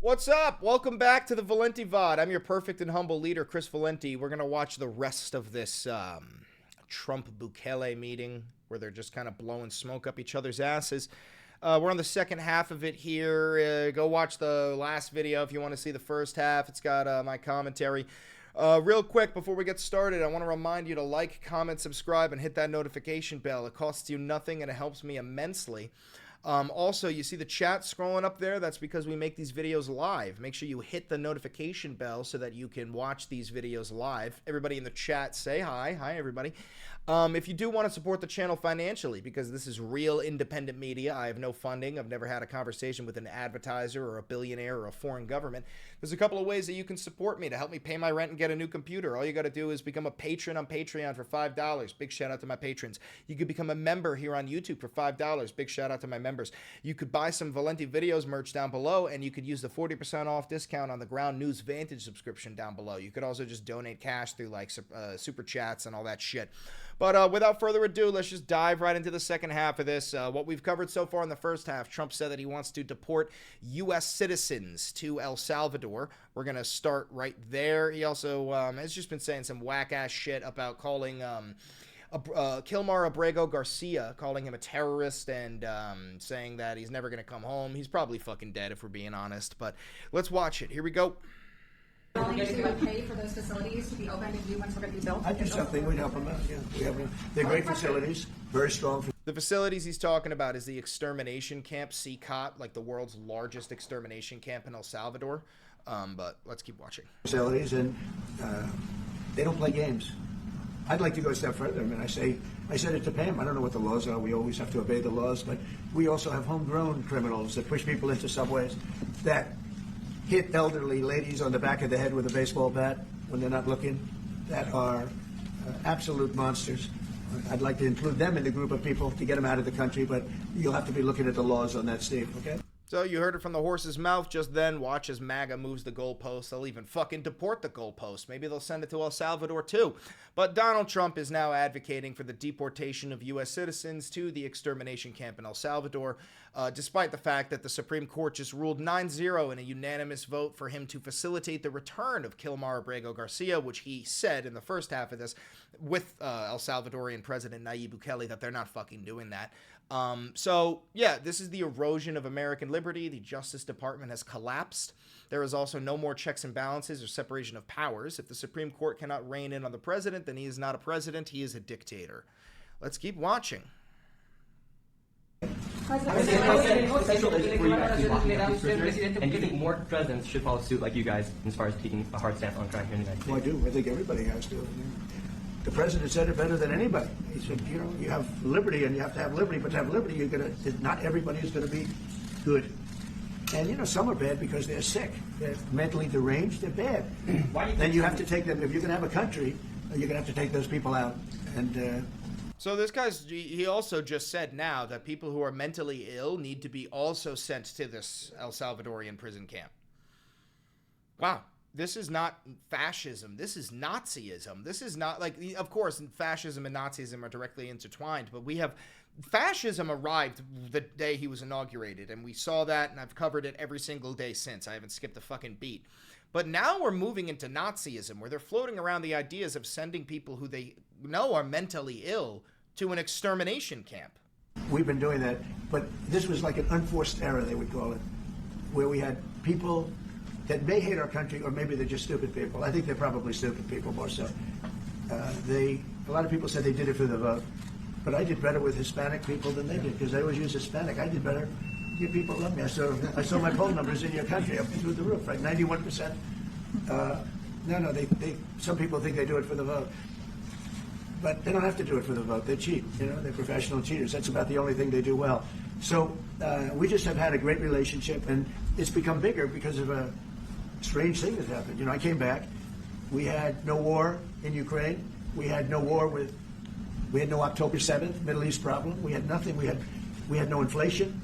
What's up? Welcome back to the Valenti VOD. I'm your perfect and humble leader, Chris Valenti. We're going to watch the rest of this Trump-Bukele meeting where they're just kind of blowing smoke up each other's asses. We're on the second half of it here. Go watch the last video if you want to see the first half. It's got my commentary. Real quick, before we get started, I want to remind you to like, comment, subscribe, and hit that notification bell. It costs you nothing, and it helps me immensely. Also, you see the chat scrolling up there? That's because we make these videos live. Make sure you hit the notification bell so that you can watch these videos live. Everybody in the chat, say hi. Hi, everybody. If you do want to support the channel financially, because this is real independent media, I have no funding. I've never had a conversation with an advertiser or a billionaire or a foreign government. There's a couple of ways that you can support me to help me pay my rent and get a new computer. All you got to do is become a patron on Patreon for $5. Big shout out to my patrons. You could become a member here on YouTube for $5. Big shout out to my members. You could buy some Valenti Videos merch down below, and you could use the 40% off discount on the Ground News Vantage subscription down below. You could also just donate cash through like super chats and all that shit. But without further ado, let's just dive right into the second half of this. What we've covered so far in the first half, Trump said that he wants to deport U.S. citizens to El Salvador. We're going to start right there. He also has just been saying some whack-ass shit about calling Kilmar Abrego Garcia, calling him a terrorist and saying that he's never going to come home. He's probably fucking dead if we're being honest. But let's watch it. Here we go. Willing to pay for those facilities to be open to you once we're going to be built? I'd do something. We'd help them out. Yeah, they're great facilities, very strong. The facilities he's talking about is the extermination camp, CCOT, like the world's largest extermination camp in El Salvador. But let's keep watching. Facilities, and they don't play games. I'd like to go a step further. I mean, I said it to Pam. I don't know what the laws are. We always have to obey the laws, but we also have homegrown criminals that push people into subways, that hit elderly ladies on the back of the head with a baseball bat when they're not looking, that are absolute monsters. I'd like to include them in the group of people to get them out of the country, but you'll have to be looking at the laws on that, Steve, okay? So you heard it from the horse's mouth just then. Watch as MAGA moves the goalpost. They'll even fucking deport the goalpost. Maybe they'll send it to El Salvador too. But Donald Trump is now advocating for the deportation of U.S. citizens to the extermination camp in El Salvador, despite the fact that the Supreme Court just ruled 9-0 in a unanimous vote for him to facilitate the return of Kilmar Abrego Garcia, which he said in the first half of this with El Salvadorian President Nayib Bukele that they're not fucking doing that. So, yeah, this is the erosion of American liberty. The Justice Department has collapsed. There is also no more checks and balances or separation of powers. If the Supreme Court cannot rein in on the president, then he is not a president. He is a dictator. Let's keep watching. And do you think more presidents should follow suit like you guys as far as taking a hard stance on crime here in the United States? Well, I do. I think everybody has to. The president said it better than anybody. He said, you know, you have liberty and you have to have liberty, but to have liberty, not everybody is going to be good. And, you know, some are bad because they're sick. They're mentally deranged. They're bad. Then you have to take them. If you're going to have a country, you're going to have to take those people out. And so this guy's, he also just said now that people who are mentally ill need to be also sent to this El Salvadorian prison camp. Wow. This is not fascism. This is Nazism. This is not like, of course, fascism and Nazism are directly intertwined, but we have fascism arrived the day he was inaugurated, and we saw that, and I've covered it every single day since. I haven't skipped a fucking beat. But now we're moving into Nazism, where they're floating around the ideas of sending people who they know are mentally ill to an extermination camp. We've been doing that, but this was like an unforced error, they would call it, where we had people that may hate our country, or maybe they're just stupid people. I think they're probably stupid people more so. A lot of people said they did it for the vote, but I did better with Hispanic people than they did, because they always use Hispanic. I did better. You people love me. I saw my poll numbers in your country up through the roof, right? 91%. Some people think they do it for the vote. But they don't have to do it for the vote. They cheat. You know, they're professional cheaters. That's about the only thing they do well. So we just have had a great relationship, and it's become bigger because of a strange thing that happened. You know, I came back. We had no war in Ukraine. We had no October 7th Middle East problem. We had nothing. We had no inflation.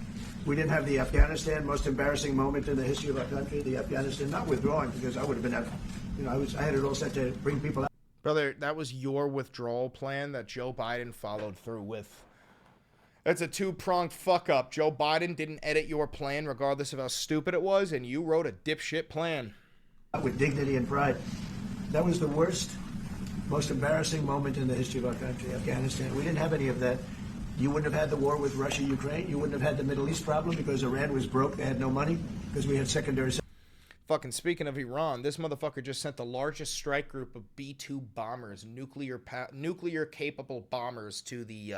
We didn't have the Afghanistan, most embarrassing moment in the history of our country, the Afghanistan not withdrawing, because I would have been, you know, I had it all set to bring people out. Brother, that was your withdrawal plan that Joe Biden followed through with. That's a two-pronged fuck-up. Joe Biden didn't edit your plan regardless of how stupid it was, and you wrote a dipshit plan. With dignity and pride. That was the worst, most embarrassing moment in the history of our country, Afghanistan. We didn't have any of that. You wouldn't have had the war with Russia, Ukraine. You wouldn't have had the Middle East problem because Iran was broke. They had no money because we had secondary. Fucking speaking of Iran, this motherfucker just sent the largest strike group of B-2 bombers, nuclear-capable bombers to the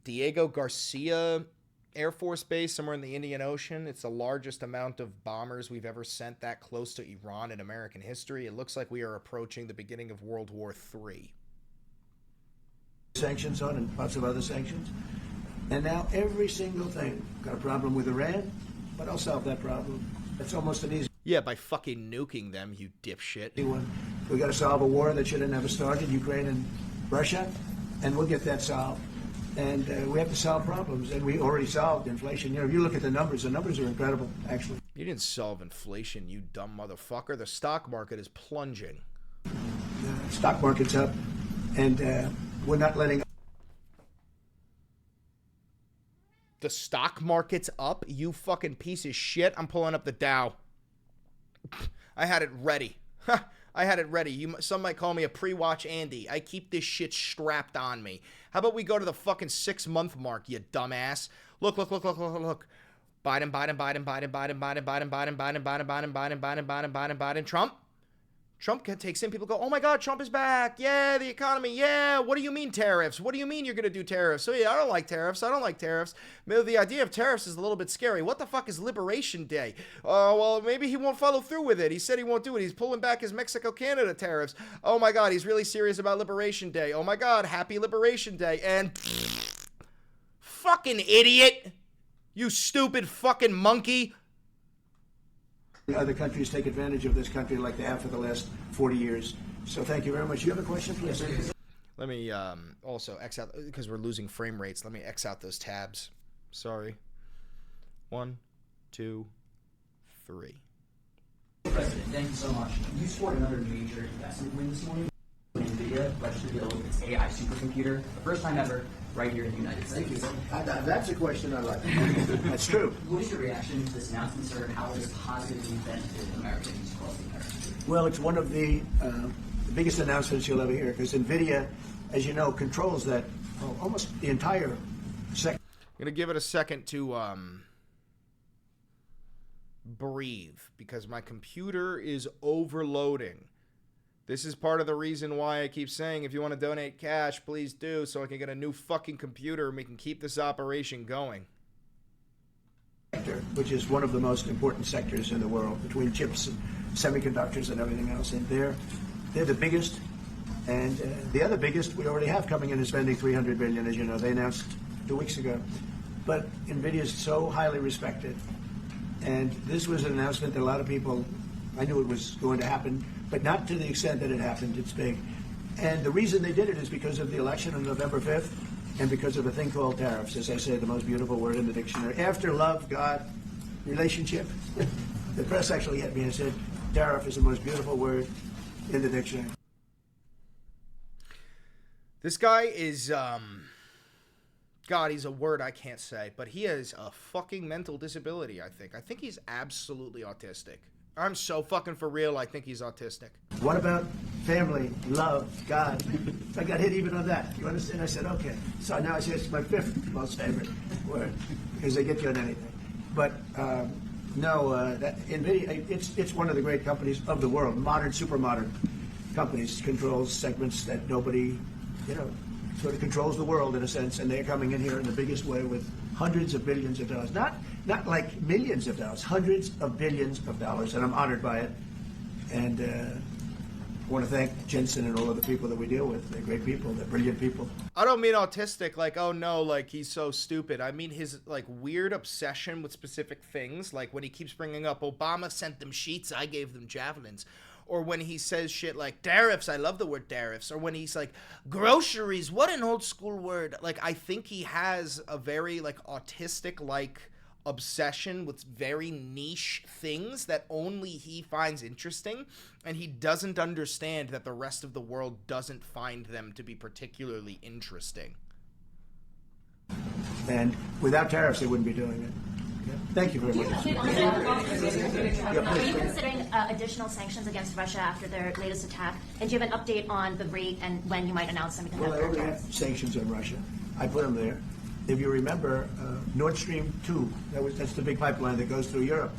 Diego Garcia Air Force Base somewhere in the Indian Ocean. It's the largest amount of bombers we've ever sent that close to Iran in American history. It looks like we are approaching the beginning of World War III. Sanctions on and lots of other sanctions. And now every single thing. Got a problem with Iran, but I'll solve that problem. That's almost an easy Yeah, by fucking nuking them, you dipshit. one. We got to solve a war that should have never started, Ukraine and Russia, and we'll get that solved. And we have to solve problems, and we already solved inflation. You know, if you look at the numbers are incredible, actually. You didn't solve inflation, you dumb motherfucker. The stock market is plunging. The stock market's up, and we're not letting... The stock market's up? You fucking piece of shit. I'm pulling up the Dow. I had it ready. I had it ready. Some might call me a pre-watch Andy. I keep this shit strapped on me. How about we go to the fucking 6-month mark, you dumbass? Look. Biden. Trump takes in, people go, oh my God, Trump is back. Yeah, the economy. Yeah, what do you mean tariffs? What do you mean you're going to do tariffs? So yeah, I don't like tariffs. The idea of tariffs is a little bit scary. What the fuck is Liberation Day? Well, maybe he won't follow through with it. He said he won't do it. He's pulling back his Mexico-Canada tariffs. Oh my God, he's really serious about Liberation Day. Oh my God, happy Liberation Day. And fucking idiot. You stupid fucking monkey. Other countries take advantage of this country like they have for the last 40 years. So thank you very much. You have a question, please? Let me also X out, because we're losing frame rates. Let me X out those tabs. Sorry. 1, 2, 3. President, thank you so much. You scored another major investment win this morning. NVIDIA registered to build its AI supercomputer, the first time ever, right here in the United States. Thank you. That's a question I like. That's true. What is your reaction to this announcement, sir, and how will this positively benefit Americans across the American? Well, it's one of the biggest announcements you'll ever hear, because NVIDIA, as you know, controls that almost the entire sector. I'm going to give it a second to breathe, because my computer is overloading. This is part of the reason why I keep saying, if you want to donate cash, please do, so I can get a new fucking computer and we can keep this operation going. Which is one of the most important sectors in the world, between chips and semiconductors and everything else. And they're the biggest. And the other biggest we already have coming in is spending $300 billion, as you know. They announced 2 weeks ago. But NVIDIA is so highly respected. And this was an announcement that a lot of people, I knew it was going to happen, but not to the extent that it happened. It's big. And the reason they did it is because of the election on November 5th and because of a thing called tariffs. As I say, the most beautiful word in the dictionary. After love, God, relationship. The press actually hit me and said, tariff is the most beautiful word in the dictionary. This guy is, God, he's a word I can't say, but he has a fucking mental disability, I think. I think he's absolutely autistic. I'm so fucking for real, I think he's autistic. What about family, love, God? I got hit even on that. You understand? I said, okay. So now it's my 5th most favorite word, because they get you on anything. But that NVIDIA, it's one of the great companies of the world. Modern, super modern companies, controls segments that nobody, sort of controls the world in a sense, and they're coming in here in the biggest way with hundreds of billions of dollars. Not like millions of dollars, hundreds of billions of dollars, and I'm honored by it. And I want to thank Jensen and all of the people that we deal with. They're great people. They're brilliant people. I don't mean autistic, like, oh no, like he's so stupid. I mean his like weird obsession with specific things, like when he keeps bringing up Obama sent them sheets, I gave them javelins. Or when he says shit like tariffs, I love the word tariffs. Or when he's like, groceries, what an old school word. Like, I think he has a very like autistic like obsession with very niche things that only he finds interesting, and he doesn't understand that the rest of the world doesn't find them to be particularly interesting. And without tariffs, they wouldn't be doing it. Yeah. Thank you very much. Are please. you considering additional sanctions against Russia after their latest attack? And do you have an update on the rate and when you might announce semiconductor Well, I already have tariffs? sanctions on Russia. I put them there. If you remember, Nord Stream 2, that's the big pipeline that goes through Europe.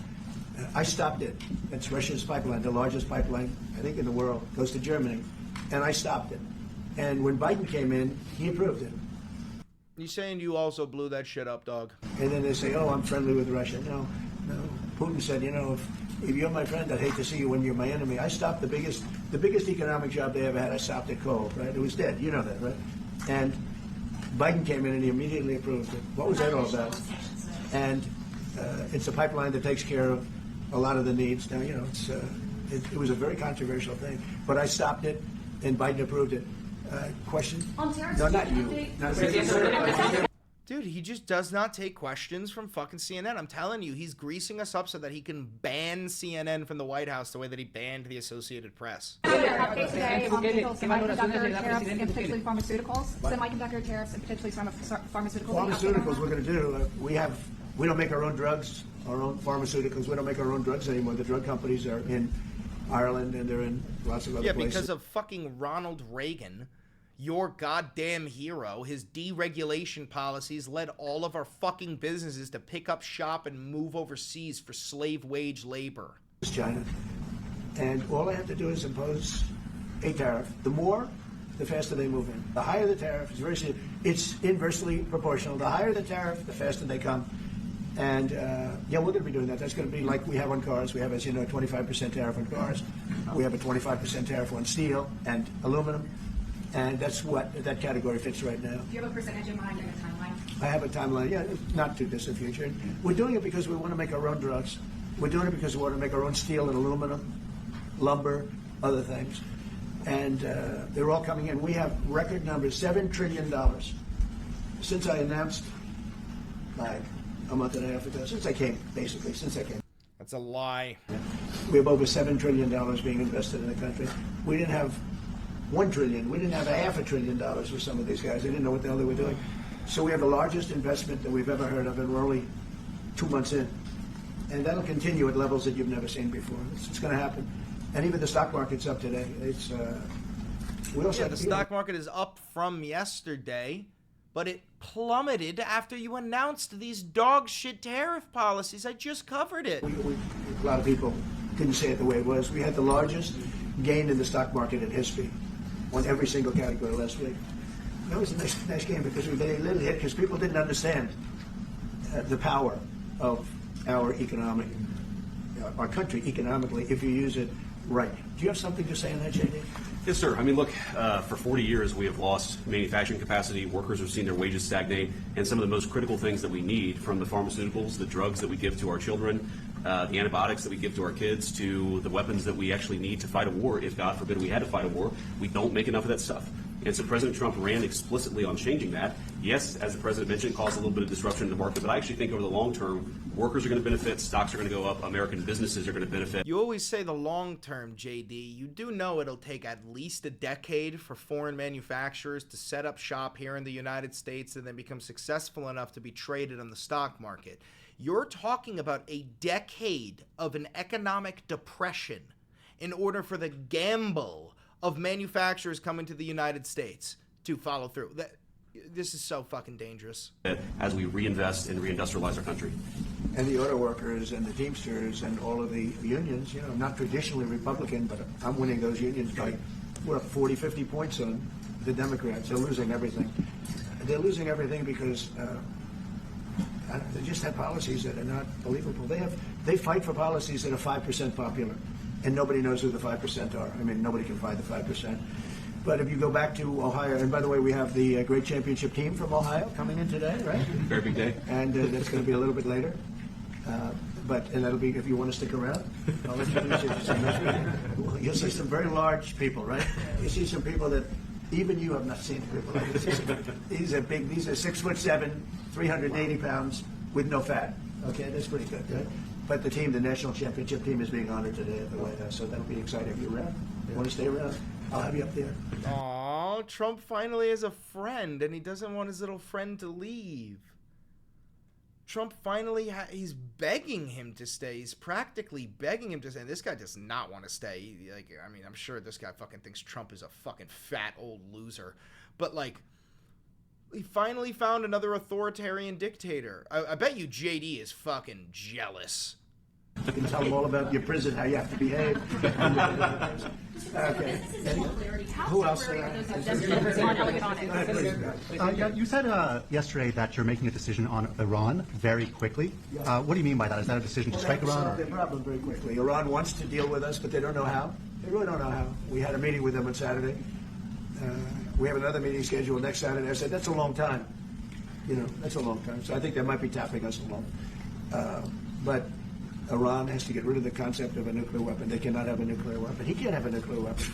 I stopped it. It's Russia's pipeline, the largest pipeline, I think, in the world. Goes to Germany. And I stopped it. And when Biden came in, he approved it. You saying you also blew that shit up, dog? And then they say, oh, I'm friendly with Russia. No. Putin said, you know, if you're my friend, I'd hate to see you when you're my enemy. I stopped the biggest economic job they ever had. I stopped it cold, right? It was dead. You know that, right? And Biden came in and he immediately approved it. What was that all about? And it's a pipeline that takes care of a lot of the needs. Now, you know, it was a very controversial thing, but I stopped it, and Biden approved it. Question? On tariffs, No, not you. Dude, he just does not take questions from fucking CNN. I'm telling you, he's greasing us up so that he can ban CNN from the White House the way that he banned the Associated Press. Update today on potential semiconductor tariffs and potentially pharmaceuticals. Semiconductor tariffs and potentially pharmaceuticals. Pharmaceuticals, we're going to do. We don't make our own drugs, our own pharmaceuticals. We don't make our own drugs anymore. The drug companies are in Ireland and they're in lots of other places. Yeah, because of fucking Ronald Reagan, your goddamn hero. His deregulation policies led all of our fucking businesses to pick up shop and move overseas for slave wage labor. It's China. And all I have to do is impose a tariff. The more, the faster they move in. The higher the tariff, it's inversely proportional. The higher the tariff, the faster they come. And, yeah, we're going to be doing that. That's going to be like we have on cars. We have, as you know, a 25% tariff on cars. We have a 25% tariff on steel and aluminum. And that's what that category fits right now. Do you have a percentage in mind and a timeline? I have a timeline, yeah, not too distant future. We're doing it because we want to make our own drugs. We're doing it because we want to make our own steel and aluminum, lumber, other things. And they're all coming in. We have record numbers, $7 trillion. Since I announced, like, a month and a half ago, since I came. That's a lie. We have over $7 trillion being invested in the country. We didn't have $1 trillion. We didn't have $500 billion for some of these guys. They didn't know what the hell they were doing. So we have the largest investment that we've ever heard of, and we're only 2 months in. And that'll continue at levels that you've never seen before. It's going to happen. And even the stock market's up today. It's we also Yeah, the stock market is up from yesterday, but it plummeted after you announced these dog shit tariff policies. I just covered it. A lot of people didn't say it the way it was. We had the largest gain in the stock market in history on every single category last week. That was a nice game because we made a little hit because people didn't understand the power of our country economically if you use it right. Do you have something to say on that, JD? Yes, sir. I mean, look, for 40 years we have lost manufacturing capacity. Workers have seen their wages stagnate, and some of the most critical things that we need, from the pharmaceuticals, the drugs that we give to our children, the antibiotics that we give to our kids, to the weapons that we actually need to fight a war, if God forbid we had to fight a war, we don't make enough of that stuff. And so President Trump ran explicitly on changing that. Yes, as the president mentioned, caused a little bit of disruption in the market, but I actually think over the long term, workers are going to benefit, stocks are going to go up, American businesses are going to benefit. You always say the long term, JD. You do know it'll take at least a decade for foreign manufacturers to set up shop here in the United States and then become successful enough to be traded on the stock market. You're talking about a decade of an economic depression in order for the gamble of manufacturers coming to the United States to follow through. This is so fucking dangerous. As we reinvest and reindustrialize our country. And the auto workers and the Teamsters and all of the unions, you know, not traditionally Republican, but I'm winning those unions by, we're up 40, 50 points on the Democrats. They're losing everything. They're losing everything because they just have policies that are not believable. They fight for policies that are 5% popular, and nobody knows who the 5% are. I mean, nobody can find the 5%. But if you go back to Ohio, and by the way, we have the great championship team from Ohio coming in today, right? Very big day. And that's going to be a little bit later. And that'll be, if you want to stick around, I'll introduce you to some. You'll see some very large people, right? You see some people that even you have not seen people like this. These are big. These are 6'7", 380 pounds with no fat. Okay, that's pretty good, right? But the team, the national championship team, is being honored today at the White House, so that'll be exciting. If you're around, you want to stay around, I'll have you up there. Aw, Trump finally has a friend, and he doesn't want his little friend to leave. Trump finally, he's begging him to stay. He's practically begging him to stay. This guy does not want to stay. Like, I mean, I'm sure this guy fucking thinks Trump is a fucking fat old loser. But, like, he finally found another authoritarian dictator. I bet you JD is fucking jealous. You can tell them all about your prison, how you have to behave. Okay. Who else? Yeah, you said yesterday that you're making a decision on Iran very quickly. What do you mean by that? Is that a decision to strike Iran? Solve their problem very quickly. Iran wants to deal with us, but they don't know how. They really don't know how. We had a meeting with them on Saturday. We have another meeting scheduled next Saturday. I said, that's a long time. You know, that's a long time. So I think they might be tapping us along. But Iran has to get rid of the concept of a nuclear weapon. They cannot have a nuclear weapon. He can't have a nuclear weapon.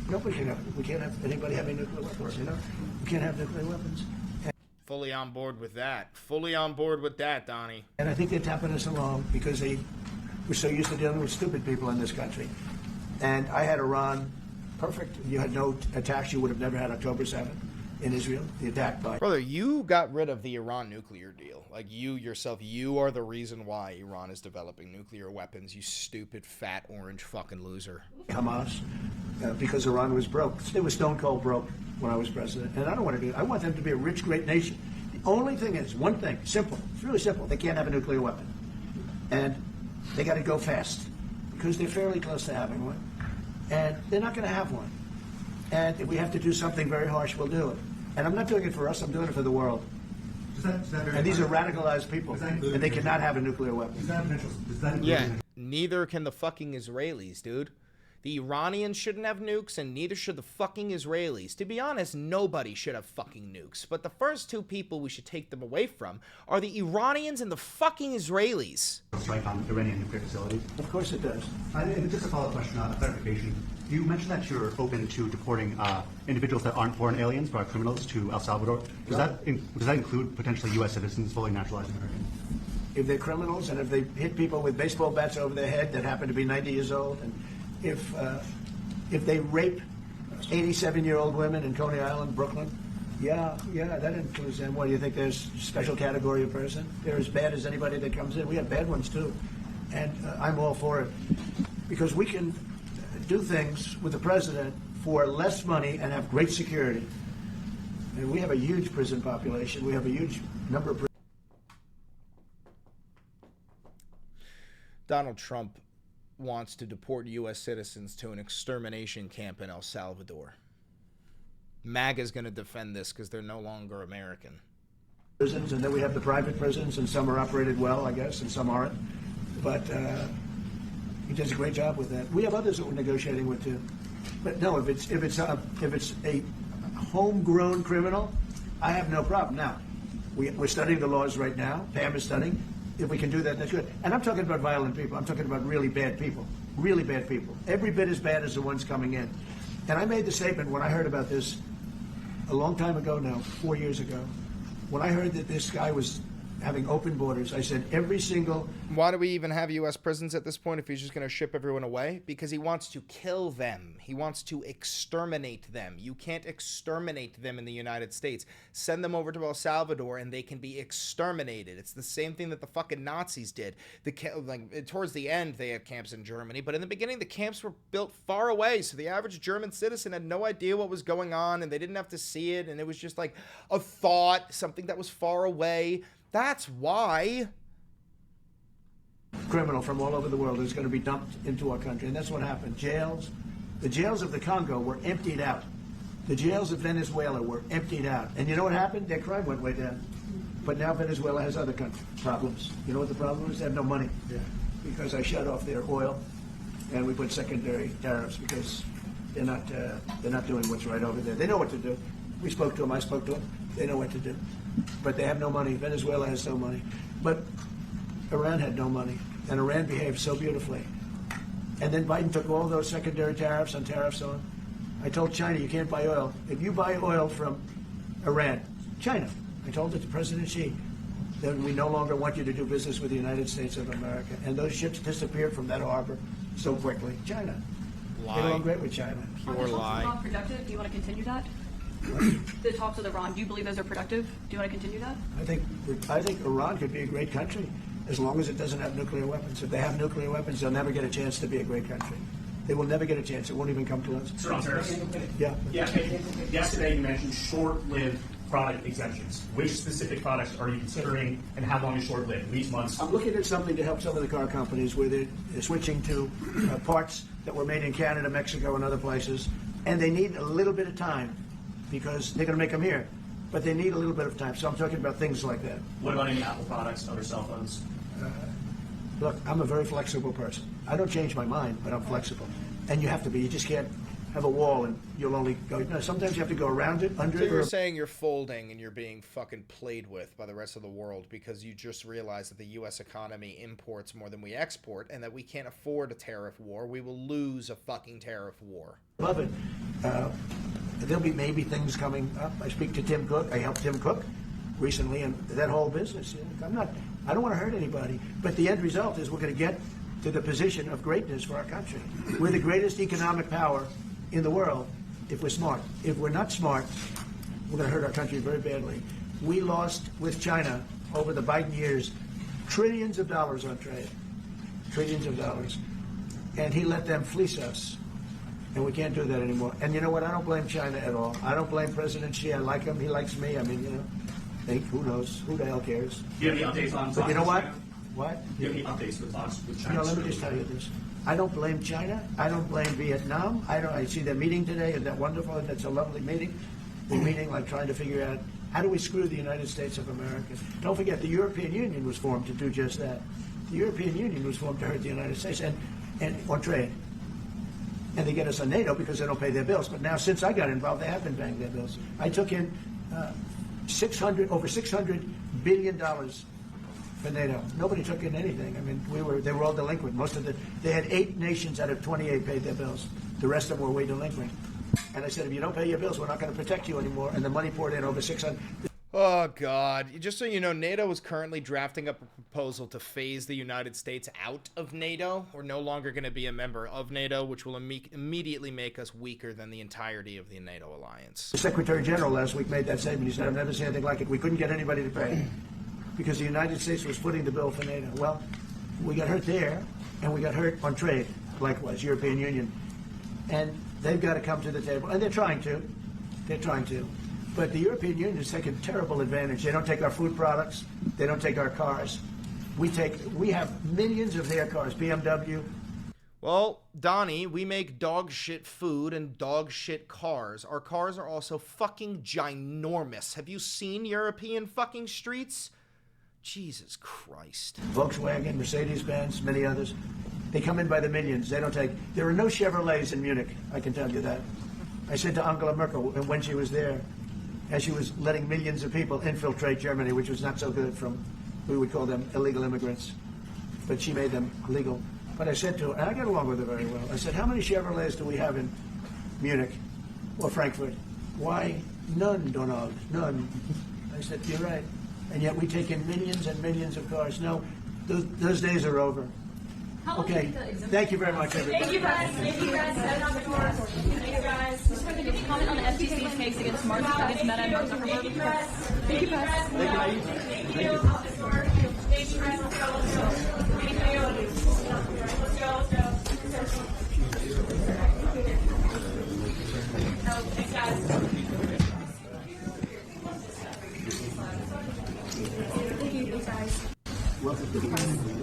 Nobody can have it. We can't have anybody having nuclear weapons, you know? We can't have nuclear weapons. Fully on board with that. Fully on board with that, Donnie. And I think they're tapping us along because they were so used to dealing with stupid people in this country. And I had Iran perfect. You had no attacks. You would have never had October 7th in Israel, the attack by... Brother, you got rid of the Iran nuclear deal. Like, you yourself, you are the reason why Iran is developing nuclear weapons, you stupid, fat, orange fucking loser. Hamas, because Iran was broke. It was stone cold broke when I was president. And I don't want to do it. I want them to be a rich, great nation. The only thing is, one thing, simple. It's really simple. They can't have a nuclear weapon. And they got to go fast because they're fairly close to having one. And they're not going to have one. And if we have to do something very harsh, we'll do it. And I'm not doing it for us, I'm doing it for the world. And these are radicalized people, and they cannot have a nuclear weapon. Yeah, neither can the fucking Israelis, dude. The Iranians shouldn't have nukes, and neither should the fucking Israelis. To be honest, nobody should have fucking nukes. But the first two people we should take them away from are the Iranians and the fucking Israelis. Strike on Iranian nuclear facilities? Of course it does. And just a follow-up question, a clarification. You mentioned that you're open to deporting individuals that aren't foreign aliens but are criminals to El Salvador. Does that include potentially U.S. citizens, fully naturalized Americans? If they're criminals and if they hit people with baseball bats over their head that happen to be 90 years old, and if they rape 87-year-old women in Coney Island, Brooklyn, yeah, that includes them. What, do you think there's a special category of person? They're as bad as anybody that comes in. We have bad ones too, and I'm all for it because we can do things with the president for less money and have great security. And we have a huge prison population. We have a huge number of Donald Trump wants to deport U.S. citizens to an extermination camp in El Salvador. MAGA's going to defend this because they're no longer American. prisons, and then we have the private prisons, and some are operated well, I guess, and some aren't. But he does a great job with that. We have others that we're negotiating with too. But no, if it's a homegrown criminal, I have no problem. Now, we're studying the laws right now. Pam is studying. If we can do that, that's good. And I'm talking about violent people. I'm talking about really bad people. Really bad people. Every bit as bad as the ones coming in. And I made the statement when I heard about this a long time ago now, 4 years ago. When I heard that this guy was having open borders, I said every single... Why do we even have U.S. prisons at this point if he's just going to ship everyone away? Because he wants to kill them. He wants to exterminate them. You can't exterminate them in the United States. Send them over to El Salvador and they can be exterminated. It's the same thing that the fucking Nazis did. Towards the end, they had camps in Germany, but in the beginning, the camps were built far away, so the average German citizen had no idea what was going on, and they didn't have to see it, and it was just like a thought, something that was far away. That's why. Criminal from all over the world is going to be dumped into our country, and that's what happened. The jails of the Congo were emptied out. The jails of Venezuela were emptied out. And you know what happened? Their crime went way down. But now Venezuela has other problems. You know what the problem is? They have no money. Yeah. Because I shut off their oil, and we put secondary tariffs because they're not doing what's right over there. They know what to do. We spoke to them. I spoke to them. They know what to do. But they have no money. Venezuela has no money. But Iran had no money. And Iran behaved so beautifully. And then Biden took all those secondary tariffs on. I told China, you can't buy oil. If you buy oil from Iran, China, I told it to President Xi, then we no longer want you to do business with the United States of America. And those ships disappeared from that harbor so quickly. China. Lie. Get along great with China. Pure lie. Productive. Do you want to continue that? The talks with Iran, do you believe those are productive? Do you want to continue that? I think Iran could be a great country as long as it doesn't have nuclear weapons. If they have nuclear weapons, they'll never get a chance to be a great country. They will never get a chance. It won't even come to us. Sir, on tariffs? Yeah. Yesterday you mentioned short-lived product exemptions. Which specific products are you considering, and how long is short-lived? Weeks, months? I'm looking at something to help some of the car companies where they're switching to parts that were made in Canada, Mexico, and other places, and they need a little bit of time because they're going to make them here, but they need a little bit of time. So I'm talking about things like that. What about any Apple products, other cell phones? Look, I'm a very flexible person. I don't change my mind, but I'm flexible. And you have to be. You just can't have a wall and you'll only go. No, sometimes you have to go around it, under So it. you're saying you're folding and you're being fucking played with by the rest of the world because you just realized that the U.S. economy imports more than we export and that we can't afford a tariff war. We will lose a fucking tariff war. Love it. There'll be maybe things coming up. I speak to Tim Cook. I helped Tim Cook recently, and that whole business. I don't want to hurt anybody, but the end result is we're going to get to the position of greatness for our country. We're the greatest economic power in the world if we're smart. If we're not smart, we're going to hurt our country very badly. We lost with China over the Biden years trillions of dollars on trade, trillions of dollars, and he let them fleece us. And we can't do that anymore. And you know what? I don't blame China at all. I don't blame President Xi. I like him. He likes me. I mean, who knows? Who the hell cares? Do you have any updates on But you know what? China? What? Do you have any updates with talks with China? Let me just tell you this. I don't blame China. I don't blame Vietnam. I see their meeting today. Isn't that wonderful? That's a lovely meeting. They're meeting, like trying to figure out how do we screw the United States of America. Don't forget, the European Union was formed to do just that. The European Union was formed to hurt the United States and on trade. And they get us on NATO because they don't pay their bills. But now, since I got involved, they have been paying their bills. I took in over $600 billion for NATO. Nobody took in anything. I mean, they were all delinquent. They had 8 nations out of 28 paid their bills. The rest of them were way delinquent. And I said, if you don't pay your bills, we're not going to protect you anymore. And the money poured in over 600. Oh, God. Just so you know, NATO is currently drafting up a proposal to phase the United States out of NATO. We're no longer going to be a member of NATO, which will immediately make us weaker than the entirety of the NATO alliance. The Secretary General last week made that statement. He said, I've never seen anything like it. We couldn't get anybody to pay because the United States was footing the bill for NATO. Well, we got hurt there, and we got hurt on trade, likewise, European Union. And they've got to come to the table, and they're trying to. They're trying to. But the European Union has taken terrible advantage. They don't take our food products. They don't take our cars. We have millions of their cars, BMW. Well, Donnie, we make dog shit food and dog shit cars. Our cars are also fucking ginormous. Have you seen European fucking streets? Jesus Christ. Volkswagen, Mercedes-Benz, many others. They come in by the millions. They don't take. There are no Chevrolets in Munich, I can tell you that. I said to Angela Merkel when she was there, as she was letting millions of people infiltrate Germany, which was not so good from, we would call them illegal immigrants, but she made them legal. But I said to her, and I got along with her very well, I said, how many Chevrolets do we have in Munich or Frankfurt? Why, none, Donald, none. I said, you're right. And yet we take in millions and millions of cars. No, those days are over. Okay, thank you very much, everybody. Thank you, guys. Thank you, guys. Thank you, guys. Just wanted to comment on the FTC's case against Meta and Mark Zuckerberg. Thank you, press. Thank you, press. Thank you. Thank you, press. Let's go. Thanks, guys. Thank you, guys. Welcome.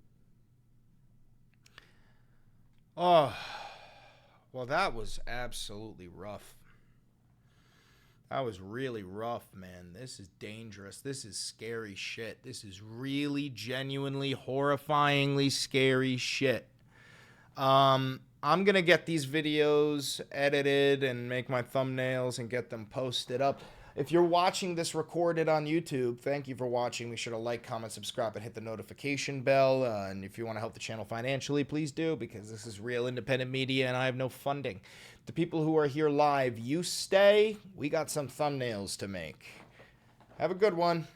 Oh, well, that was absolutely rough. That was really rough, man. This is dangerous. This is scary shit. This is really, genuinely, horrifyingly scary shit. I'm going to get these videos edited and make my thumbnails and get them posted up. If you're watching this recorded on YouTube, thank you for watching. Be sure to like, comment, subscribe, and hit the notification bell. And if you want to help the channel financially, please do, because this is real independent media and I have no funding. The people who are here live, you stay. We got some thumbnails to make. Have a good one.